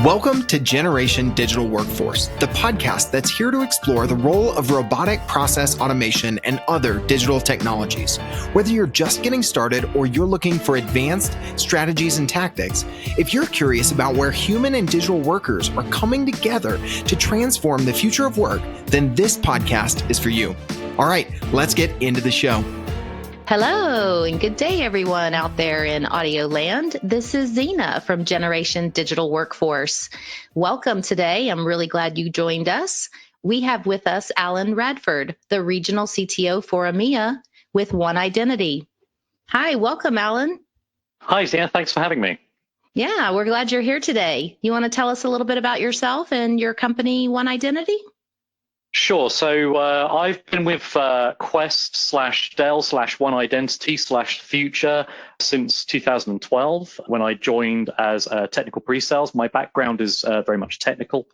Welcome to Generation Digital Workforce, the podcast that's here to explore the role of robotic process automation and other digital technologies. Whether you're just getting started or you're looking for advanced strategies and tactics, if you're curious about where human and digital workers are coming together to transform the future of work, then this podcast is for you. All right, let's get into the show. Hello and good day, everyone out there in audio land. This is Zena from Generation Digital Workforce. Welcome today. I'm really glad you joined us. We have with us Alan Radford, the Regional CTO for EMEA with One Identity. Hi, welcome, Alan. Hi, Zena. Thanks for having me. Yeah, we're glad you're here today. You want to tell us a little bit about yourself and your company, One Identity? Sure. So I've been with Quest/Dell/One Identity/Future since 2012 when I joined as technical pre-sales. My background is very much technical.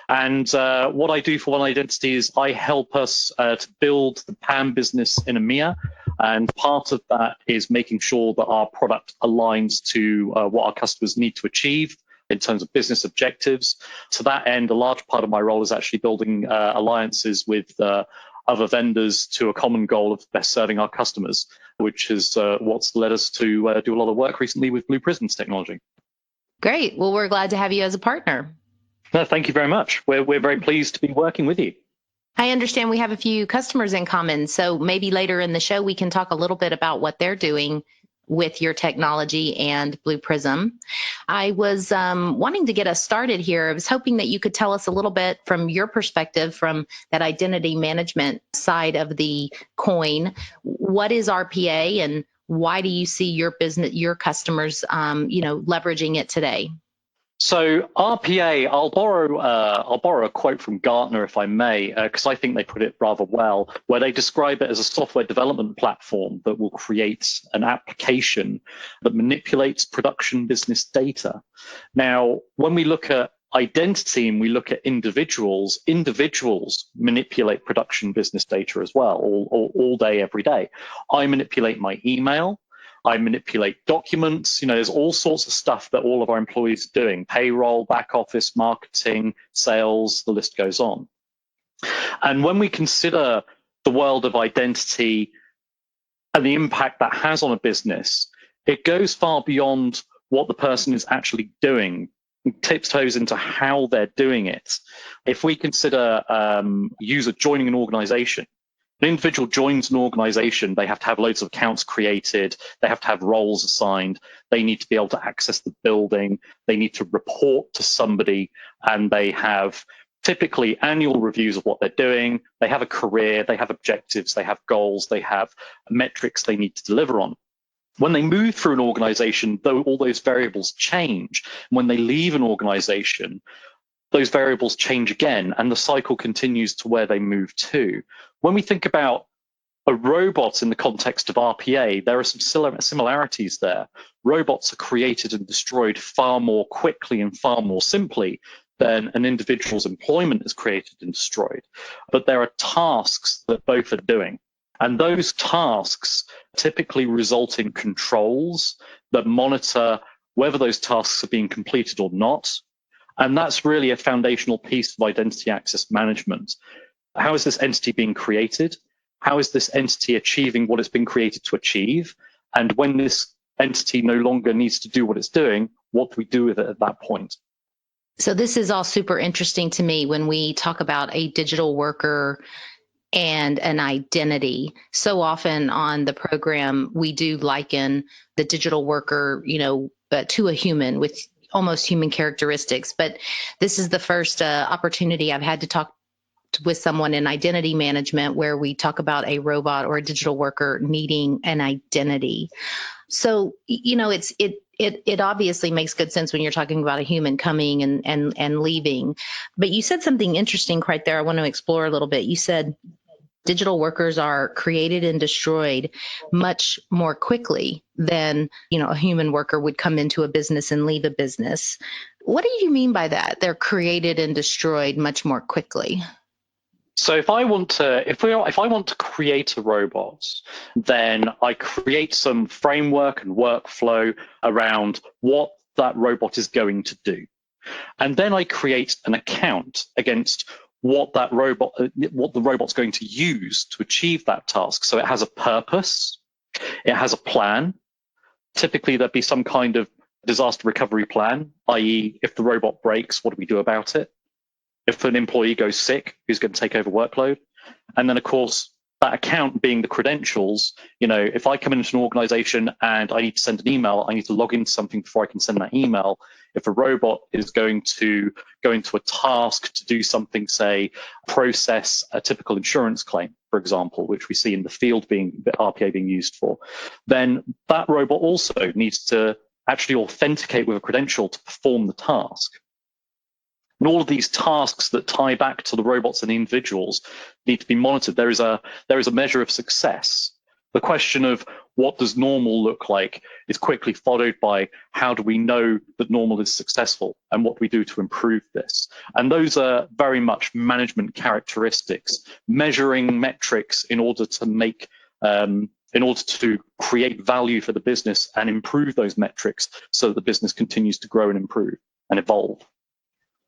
And what I do for One Identity is I help us to build the PAM business in EMEA. And part of that is making sure that our product aligns to what our customers need to achieve in terms of business objectives. To that end, a large part of my role is actually building alliances with other vendors to a common goal of best serving our customers, which is what's led us to do a lot of work recently with Blue Prism's technology. Great. Well, we're glad to have you as a partner. No, thank you very much. We're very pleased to be working with you. I understand we have a few customers in common, so maybe later in the show we can talk a little bit about what they're doing with your technology and Blue Prism. I was wanting to get us started here. I was hoping that you could tell us a little bit from your perspective, from that identity management side of the coin. What is RPA and why do you see your business, your customers, leveraging it today? So RPA, I'll borrow a quote from Gartner, if I may, because I think they put it rather well, where they describe it as a software development platform that will create an application that manipulates production business data. Now, when we look at identity and we look at individuals manipulate production business data as well, all day, every day. I manipulate my email. I manipulate documents. There's all sorts of stuff that all of our employees are doing: payroll, back office, marketing, sales, the list goes on. And when we consider the world of identity and the impact that has on a business, it goes far beyond what the person is actually doing. It tiptoes into how they're doing it. If we consider a user joining an organization, an individual joins an organization, they have to have loads of accounts created, they have to have roles assigned, they need to be able to access the building, they need to report to somebody, and they have typically annual reviews of what they're doing, they have a career, they have objectives, they have goals, they have metrics they need to deliver on. When they move through an organization, though, all those variables change. When they leave an organization, those variables change again, and the cycle continues to where they move to. When we think about a robot in the context of RPA, there are some similarities there. Robots are created and destroyed far more quickly and far more simply than an individual's employment is created and destroyed. But there are tasks that both are doing. And those tasks typically result in controls that monitor whether those tasks are being completed or not. And that's really a foundational piece of identity access management. How is this entity being created? How is this entity achieving what it's been created to achieve? And when this entity no longer needs to do what it's doing, what do we do with it at that point? So this is all super interesting to me when we talk about a digital worker and an identity. So often on the program, we do liken the digital worker, to a human with almost human characteristics. But this is the first opportunity I've had to talk with someone in identity management where we talk about a robot or a digital worker needing an identity. So, it obviously makes good sense when you're talking about a human coming and leaving. But you said something interesting right there I want to explore a little bit. You said digital workers are created and destroyed much more quickly than, a human worker would come into a business and leave a business. What do you mean by that? They're created and destroyed much more quickly. So if I want to create a robot, then I create some framework and workflow around what that robot is going to do. And then I create an account against what the robot's going to use to achieve that task. So it has a purpose, it has a plan. Typically, there'd be some kind of disaster recovery plan, i.e., if the robot breaks, what do we do about it? If an employee goes sick, who's going to take over workload? And then, of course, that account being the credentials, if I come into an organization and I need to send an email, I need to log into something before I can send that email. If a robot is going to go into a task to do something, say, process a typical insurance claim, for example, which we see in the field RPA being used for, then that robot also needs to actually authenticate with a credential to perform the task. And all of these tasks that tie back to the robots and the individuals need to be monitored. There is a measure of success. The question of what does normal look like is quickly followed by how do we know that normal is successful and what do we do to improve this? And those are very much management characteristics, measuring metrics in order to create value for the business and improve those metrics so that the business continues to grow and improve and evolve.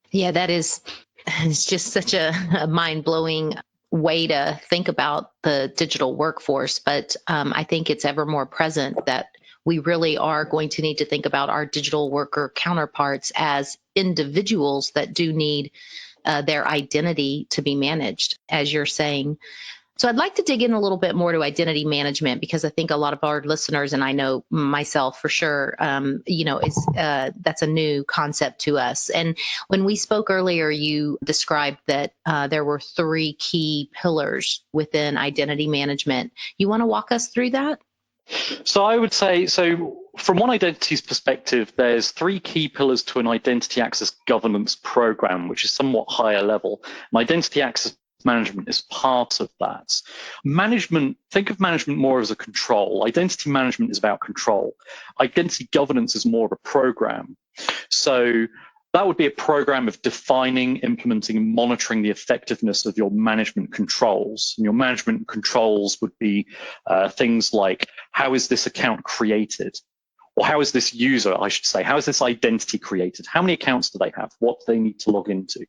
Yeah, it's just such a mind-blowing way to think about the digital workforce. But I think it's ever more present that we really are going to need to think about our digital worker counterparts as individuals that do need their identity to be managed, as you're saying. So I'd like to dig in a little bit more to identity management, because I think a lot of our listeners, and I know myself for sure, that's a new concept to us. And when we spoke earlier, you described that there were 3 key pillars within identity management. You want to walk us through that? So I would say, from one identity's perspective, there's 3 key pillars to an identity access governance program, which is somewhat higher level. And identity access management is part of that. Think of management more as a control. Identity management is about control. Identity governance is more of a program. So that would be a program of defining, implementing, and monitoring the effectiveness of your management controls. And your management controls would be things like, how is this account created? Or how is this user, I should say, how is this identity created? How many accounts do they have? What do they need to log into?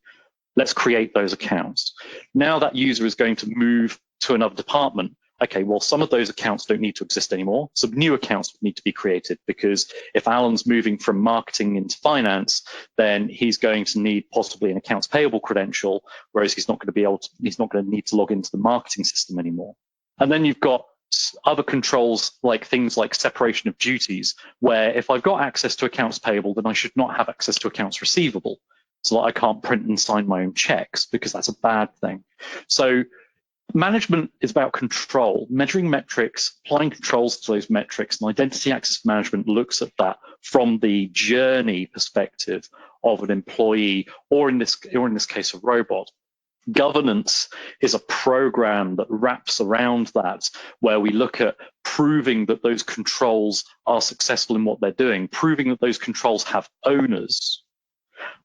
Let's create those accounts. Now that user is going to move to another department. Okay, well, some of those accounts don't need to exist anymore. Some new accounts need to be created, because if Alan's moving from marketing into finance, then he's going to need possibly an accounts payable credential, whereas he's not going to need to log into the marketing system anymore. And then you've got other controls, like things like separation of duties, where if I've got access to accounts payable, then I should not have access to accounts receivable. So I can't print and sign my own checks, because that's a bad thing. So management is about control, measuring metrics, applying controls to those metrics, and identity access management looks at that from the journey perspective of an employee, or in this case, a robot. Governance is a program that wraps around that, where we look at proving that those controls are successful in what they're doing, proving that those controls have owners.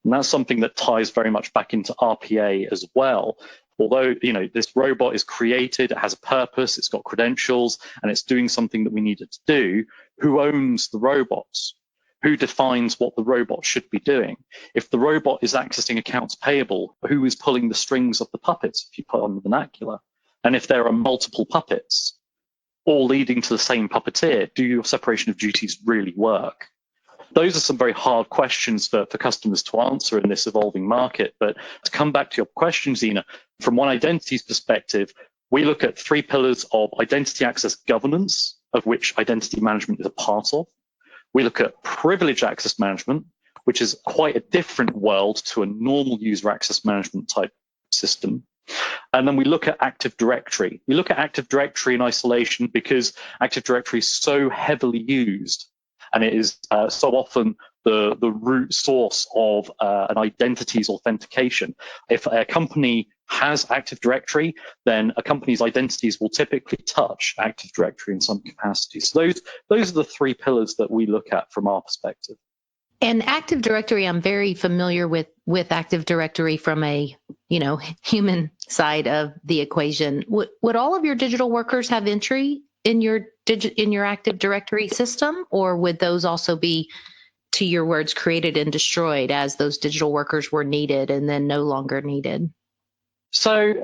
And that's something that ties very much back into RPA as well. Although, this robot is created, it has a purpose, it's got credentials, and it's doing something that we need it to do, who owns the robots? Who defines what the robot should be doing? If the robot is accessing accounts payable, who is pulling the strings of the puppets, if you put on the vernacular? And if there are multiple puppets, all leading to the same puppeteer, do your separation of duties really work? Those are some very hard questions for customers to answer in this evolving market. But to come back to your question, Zena, from one identity's perspective, we look at 3 pillars of identity access governance, of which identity management is a part of. We look at privilege access management, which is quite a different world to a normal user access management type system. And then we look at Active Directory. We look at Active Directory in isolation because Active Directory is so heavily used, and it is so often the root source of an identity's authentication. If a company has Active Directory, then a company's identities will typically touch Active Directory in some capacity. So those are the 3 pillars that we look at from our perspective. And Active Directory, I'm very familiar with Active Directory from a human side of the equation. Would all of your digital workers have entry in your Active Directory system, or would those also be to your words, created and destroyed as those digital workers were needed and then no longer needed? So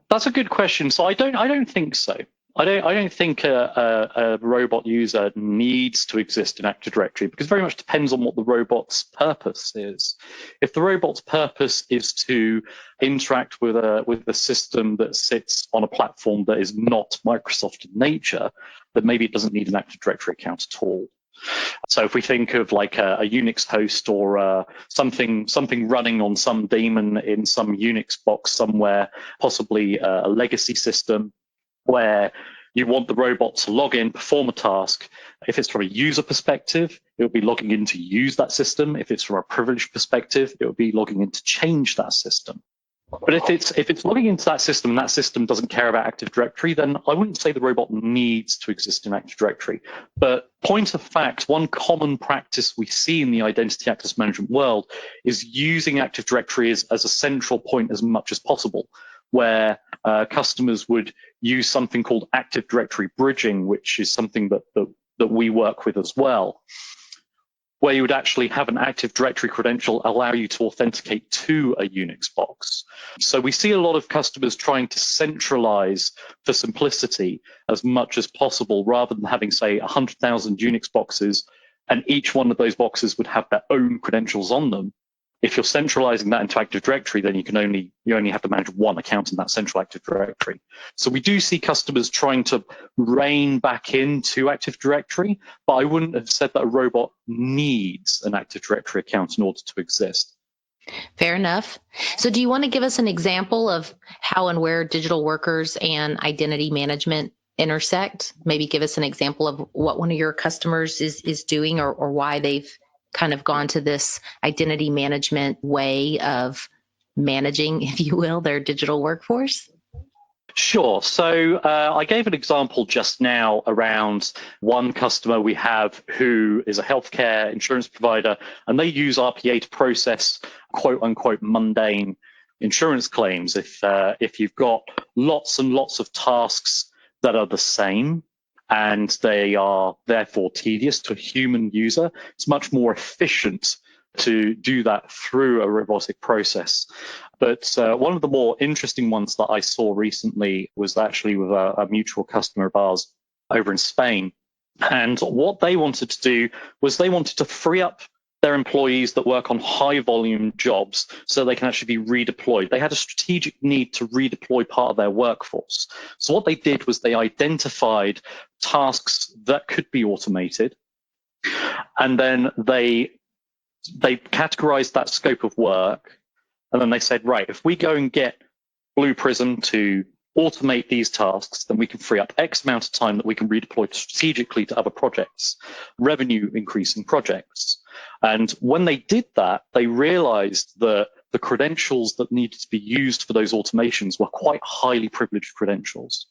that's a good question. So I don't think so. I don't think a robot user needs to exist in Active Directory, because it very much depends on what the robot's purpose is. If the robot's purpose is to interact with a system that sits on a platform that is not Microsoft in nature, then maybe it doesn't need an Active Directory account at all. So if we think of like a Unix host or something running on some daemon in some Unix box somewhere, possibly a legacy system, where you want the robot to log in, perform a task. If it's from a user perspective, it will be logging in to use that system. If it's from a privileged perspective, it will be logging in to change that system. But if it's logging into that system and that system doesn't care about Active Directory, then I wouldn't say the robot needs to exist in Active Directory. But point of fact, one common practice we see in the identity access management world is using Active Directory as a central point as much as possible, where customers would use something called Active Directory bridging, which is something that we work with as well, where you would actually have an Active Directory credential allow you to authenticate to a Unix box. So we see a lot of customers trying to centralize for simplicity as much as possible, rather than having, say, 100,000 Unix boxes, and each one of those boxes would have their own credentials on them. If you're centralizing that into Active Directory, then you only have to manage one account in that central Active Directory. So we do see customers trying to rein back into Active Directory, but I wouldn't have said that a robot needs an Active Directory account in order to exist. Fair enough. So do you want to give us an example of how and where digital workers and identity management intersect? Maybe give us an example of what one of your customers is doing, or why they've kind of gone to this identity management way of managing, if you will, their digital workforce? Sure. So I gave an example just now around one customer we have who is a healthcare insurance provider, and they use RPA to process quote unquote mundane insurance claims. If you've got lots and lots of tasks that are the same, and they are therefore tedious to a human user, it's much more efficient to do that through a robotic process. But one of the more interesting ones that I saw recently was actually with a mutual customer of ours over in Spain. And what they wanted to do was they wanted to free up their employees that work on high volume jobs so they can actually be redeployed. They had a strategic need to redeploy part of their workforce. So what they did was they identified tasks that could be automated, and then they categorized that scope of work, and then they said, right, if we go and get Blue Prism to automate these tasks, then we can free up X amount of time that we can redeploy strategically to other projects, revenue increasing projects. And when they did that, they realized that the credentials that needed to be used for those automations were quite highly privileged credentials.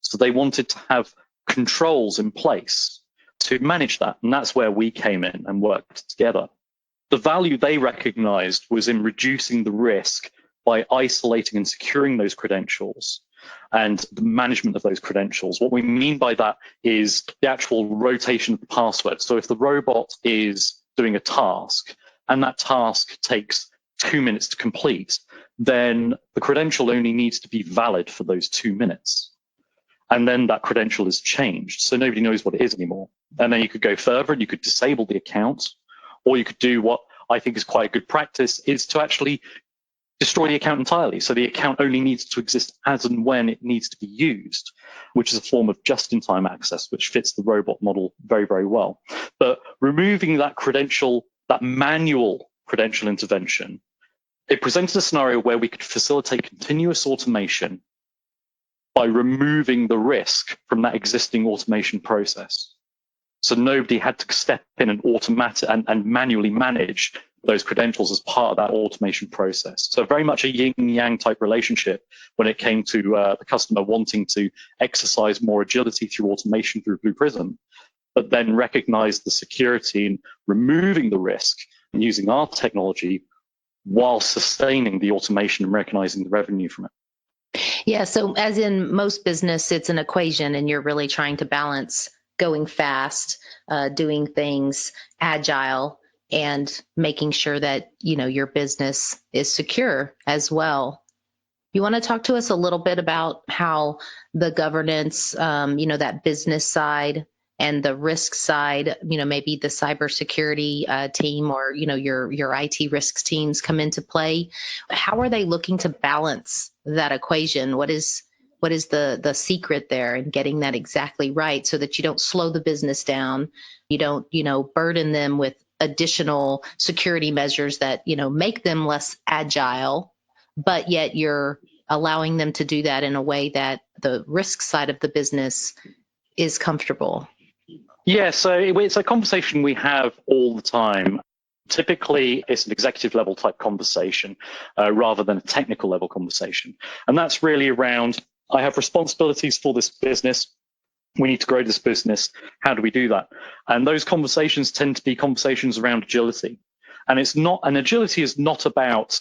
So they wanted to have controls in place to manage that. And that's where we came in and worked together. The value they recognized was in reducing the risk by isolating and securing those credentials and the management of those credentials. What we mean by that is the actual rotation of the password. So if the robot is doing a task and that task takes 2 minutes to complete, then the credential only needs to be valid for those 2 minutes. And then that credential is changed, so nobody knows what it is anymore. And then you could go further and you could disable the account, or you could do what I think is quite a good practice, is to actually destroy the account entirely. So the account only needs to exist as and when it needs to be used, which is a form of just-in-time access, which fits the robot model very, very well. But removing that credential, that manual credential intervention, it presented a scenario where we could facilitate continuous automation by removing the risk from that existing automation process. So nobody had to step in and automate and manually manage those credentials as part of that automation process. So very much a yin-yang type relationship when it came to the customer wanting to exercise more agility through automation through Blue Prism, but then recognize the security in removing the risk and using our technology while sustaining the automation and recognizing the revenue from it. Yeah, so as in most business, it's an equation, and you're really trying to balance going fast, doing things agile, and making sure that, your business is secure as well. You want to talk to us a little bit about how the governance, that business side and the risk side, maybe the cybersecurity team or, your IT risks teams come into play? How are they looking to balance that equation? What is the secret there in getting that exactly right so that you don't slow the business down, you don't, burden them with additional security measures that, make them less agile, but yet you're allowing them to do that in a way that the risk side of the business is comfortable? Yeah, so it's a conversation we have all the time. Typically, it's an executive level type conversation rather than a technical level conversation. And that's really around, I have responsibilities for this business. We need to grow this business. How do we do that? And those conversations tend to be conversations around agility. And agility is not about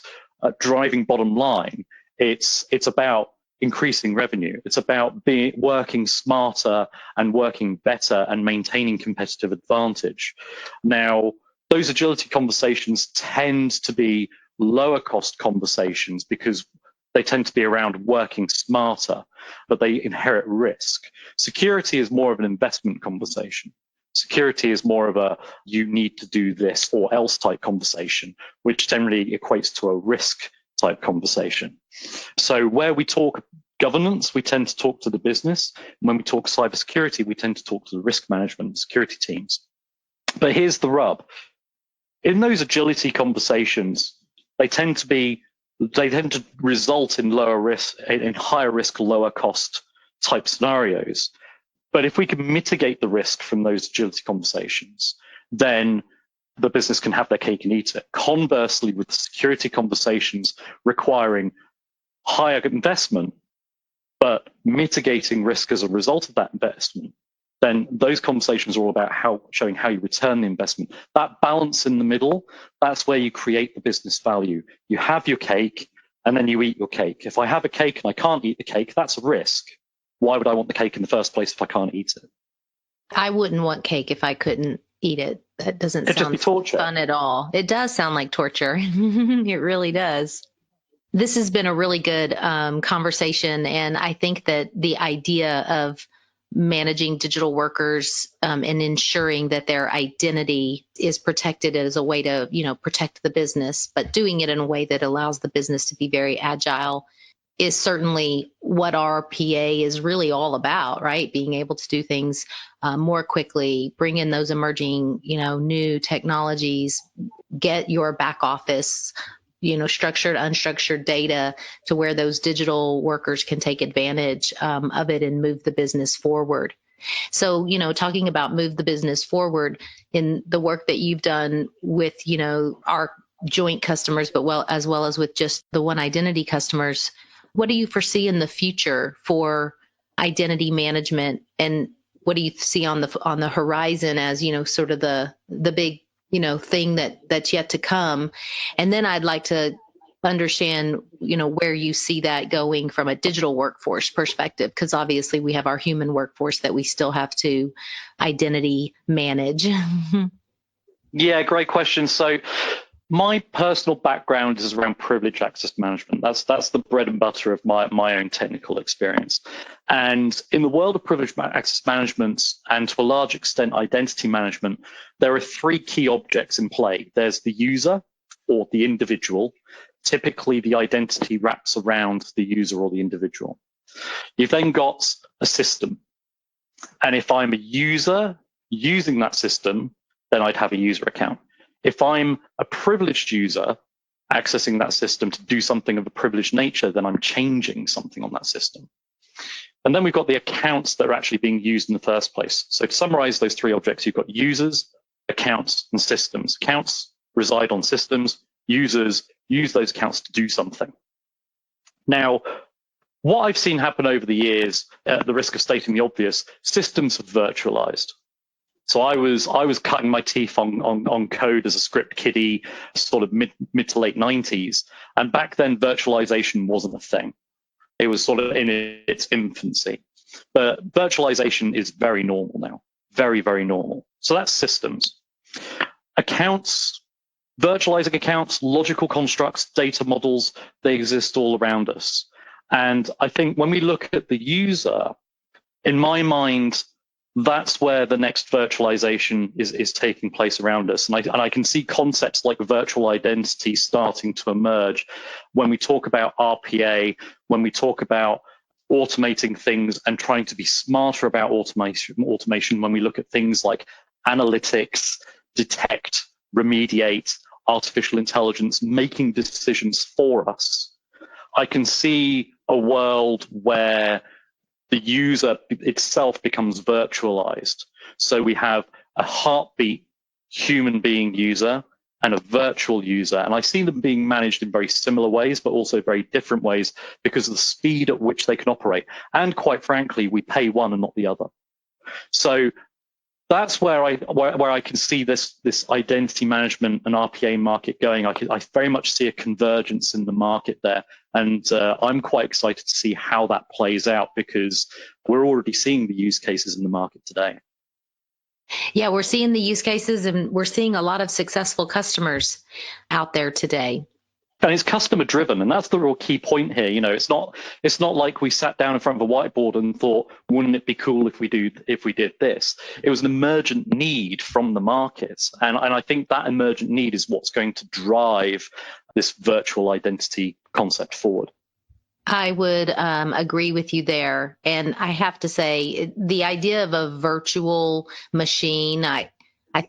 driving bottom line. It's about increasing revenue. It's about working smarter and working better and maintaining competitive advantage. Now, those agility conversations tend to be lower cost conversations because they tend to be around working smarter, but they inherit risk. Security is more of an investment conversation. Security is more of a you need to do this or else type conversation, which generally equates to a risk type conversation. So where we talk governance, we tend to talk to the business. When we talk cybersecurity, we tend to talk to the risk management security teams. But here's the rub. In those agility conversations, they tend to result in lower risk, in higher risk, lower cost type scenarios. But if we can mitigate the risk from those agility conversations, then the business can have their cake and eat it. Conversely, with the security conversations requiring higher investment, but mitigating risk as a result of that investment, then those conversations are all about showing how you return the investment. That balance in the middle, that's where you create the business value. You have your cake and then you eat your cake. If I have a cake and I can't eat the cake, that's a risk. Why would I want the cake in the first place if I can't eat it? I wouldn't want cake if I couldn't eat it. That doesn't sound fun at all. It does sound like torture. It really does. This has been a really good conversation. And I think that the idea of managing digital workers and ensuring that their identity is protected as a way to, protect the business, but doing it in a way that allows the business to be very agile is certainly what RPA is really all about, right? Being able to do things more quickly, bring in those emerging, new technologies, get your back office, structured, unstructured data to where those digital workers can take advantage of it and move the business forward. So, talking about move the business forward in the work that you've done with, our joint customers, but as well as with just the One Identity customers, what do you foresee in the future for identity management, and what do you see on the horizon as sort of the big thing that's yet to come? And then I'd like to understand where you see that going from a digital workforce perspective, because obviously we have our human workforce that we still have to identity manage. Yeah, great question. So my personal background is around privileged access management. That's the bread and butter of my own technical experience. And in the world of privileged access management, and to a large extent identity management, there are three key objects in play. There's the user or the individual. Typically, the identity wraps around the user or the individual. You've then got a system. And if I'm a user using that system, then I'd have a user account. If I'm a privileged user accessing that system to do something of a privileged nature, then I'm changing something on that system. And then we've got the accounts that are actually being used in the first place. So to summarize those three objects, you've got users, accounts, and systems. Accounts reside on systems. Users use those accounts to do something. Now, what I've seen happen over the years, at the risk of stating the obvious, systems have virtualized. So I was cutting my teeth on code as a script kiddie, sort of mid to late 90s. And back then, virtualization wasn't a thing. It was sort of in its infancy. But virtualization is very normal now, very, very normal. So that's systems. Accounts virtualizing accounts, logical constructs, data models, they exist all around us. And I think when we look at the user, in my mind, that's where the next virtualization is taking place around us. And I can see concepts like virtual identity starting to emerge when we talk about RPA, when we talk about automating things and trying to be smarter about automation when we look at things like analytics, detect, remediate, artificial intelligence, making decisions for us. I can see a world where the user itself becomes virtualized. So we have a heartbeat human being user and a virtual user. And I see them being managed in very similar ways, but also very different ways because of the speed at which they can operate. And quite frankly, we pay one and not the other. So that's where I can see this identity management and RPA market going. I very much see a convergence in the market there. And I'm quite excited to see how that plays out because we're already seeing the use cases in the market today. Yeah, we're seeing the use cases and we're seeing a lot of successful customers out there today. And it's customer driven, and that's the real key point here. You know, it's not like we sat down in front of a whiteboard and thought, wouldn't it be cool if we did this? It was an emergent need from the market, and I think that emergent need is what's going to drive this virtual identity concept forward. I would agree with you there. And I have to say, the idea of a virtual machine, I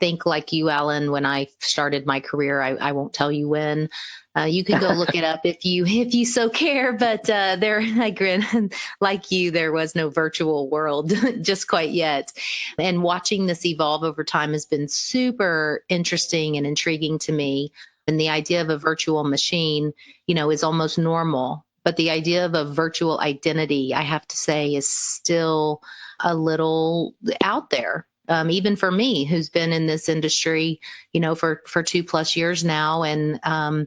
think like you, Alan, when I started my career, I won't tell you when. You can go look it up if you so care. But I grin, like you, there was no virtual world just quite yet. And watching this evolve over time has been super interesting and intriguing to me. And the idea of a virtual machine, is almost normal. But the idea of a virtual identity, I have to say, is still a little out there. Even for me, who's been in this industry, for 2+ years now, and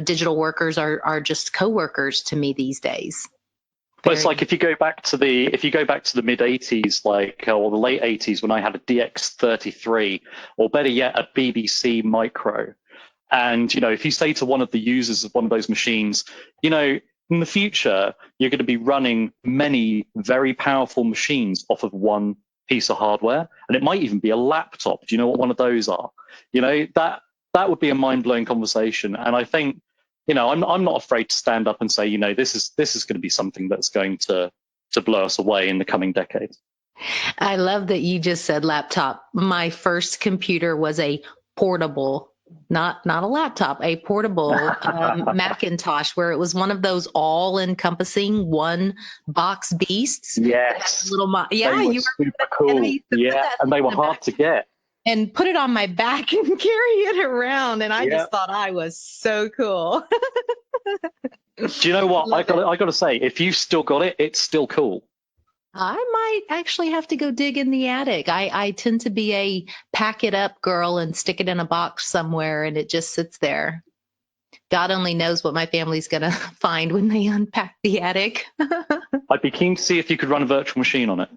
digital workers are just coworkers to me these days. Well, it's like if you go back to the mid 80s, or the late 80s, when I had a DX33, or better yet, a BBC Micro. And, if you say to one of the users of one of those machines, in the future, you're going to be running many very powerful machines off of one piece of hardware, and it might even be a laptop. Do you know what one of those are? That would be a mind-blowing conversation. And I think, I'm not afraid to stand up and say, this is going to be something that's going to blow us away in the coming decades. I love that you just said laptop. My first computer was a portable, not a laptop, a portable Macintosh, where it was one of those all-encompassing one-box beasts. Yes. You were super cool. Yeah, and they were hard to get. And put it on my back and carry it around, and I just thought I was so cool. Do you know what? I got to say, if you've still got it, it's still cool. I might actually have to go dig in the attic. I tend to be a pack it up girl and stick it in a box somewhere, and it just sits there. God only knows what my family's going to find when they unpack the attic. I'd be keen to see if you could run a virtual machine on it.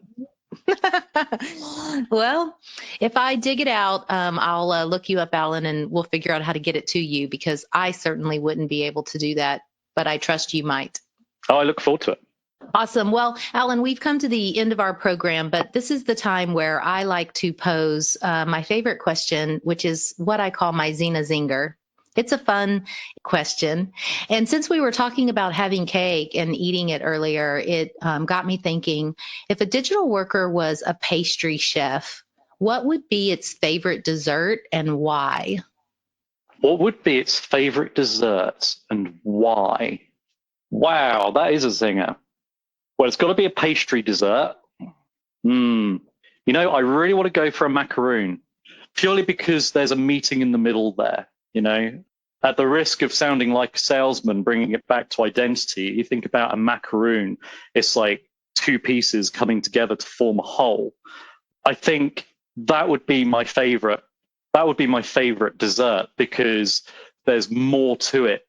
Well, if I dig it out, I'll look you up, Alan, and we'll figure out how to get it to you, because I certainly wouldn't be able to do that, but I trust you might. Oh, I look forward to it. Awesome. Well, Alan, we've come to the end of our program, but this is the time where I like to pose my favorite question, which is what I call my Xena Zinger. It's a fun question. And since we were talking about having cake and eating it earlier, it got me thinking, if a digital worker was a pastry chef, what would be its favorite dessert and why? What would be its favorite dessert and why? Wow, that is a zinger. Well, it's got to be a pastry dessert. I really want to go for a macaroon, purely because there's a meeting in the middle there. At the risk of sounding like a salesman, bringing it back to identity, you think about a macaroon, it's like two pieces coming together to form a whole. I think that would be my favorite. That would be my favorite dessert, because there's more to it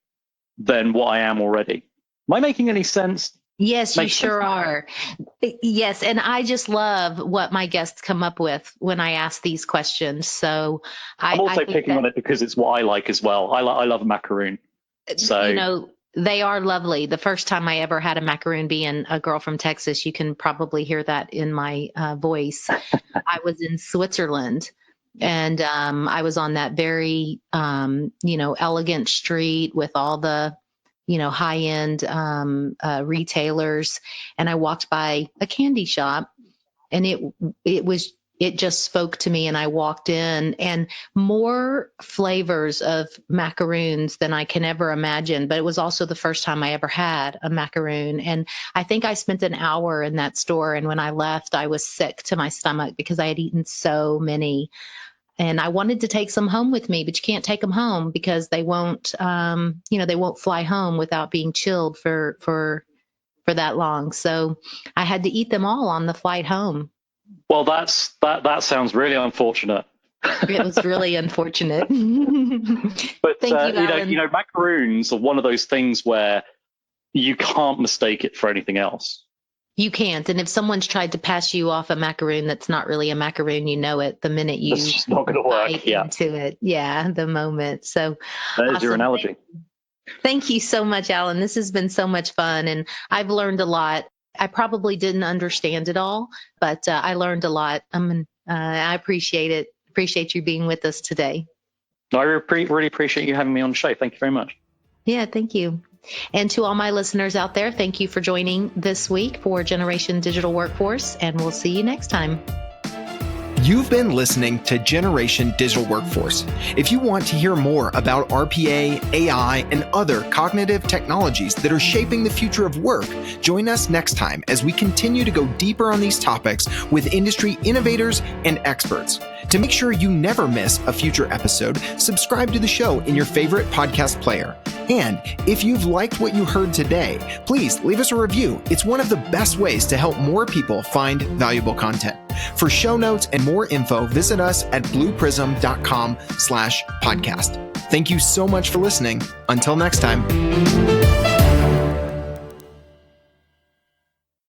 than what I am already. Am I making any sense? Yes, you Makes sense. sure are. Yes, and I just love what my guests come up with when I ask these questions. So I'm I also think picking on it because it's what I like as well. I love a macaroon. So they are lovely. The first time I ever had a macaroon, being a girl from Texas, you can probably hear that in my voice. I was in Switzerland, and I was on that very, elegant street with all the, high-end retailers. And I walked by a candy shop, and it just spoke to me, and I walked in, and more flavors of macaroons than I can ever imagine. But it was also the first time I ever had a macaroon. And I think I spent an hour in that store. And when I left, I was sick to my stomach because I had eaten so many. And I wanted to take some home with me, but you can't take them home because they won't, they won't fly home without being chilled for that long. So I had to eat them all on the flight home. Well, that sounds really unfortunate. It was really unfortunate. But Thank you, Alan. macaroons are one of those things where you can't mistake it for anything else. You can't. And if someone's tried to pass you off a macaroon that's not really a macaroon, you know it the minute you It's just not going to work. Yeah, into it. Yeah, the moment. So there's awesome. your analogy. Thank you so much, Alan. This has been so much fun, and I've learned a lot. I probably didn't understand it all, but I learned a lot. I appreciate it. Appreciate you being with us today. I really appreciate you having me on the show. Thank you very much. Yeah, thank you. And to all my listeners out there, thank you for joining this week for Generation Digital Workforce, and we'll see you next time. You've been listening to Generation Digital Workforce. If you want to hear more about RPA, AI, and other cognitive technologies that are shaping the future of work, join us next time as we continue to go deeper on these topics with industry innovators and experts. To make sure you never miss a future episode, subscribe to the show in your favorite podcast player. And if you've liked what you heard today, please leave us a review. It's one of the best ways to help more people find valuable content. For show notes and more info, visit us at blueprism.com/podcast. Thank you so much for listening. Until next time.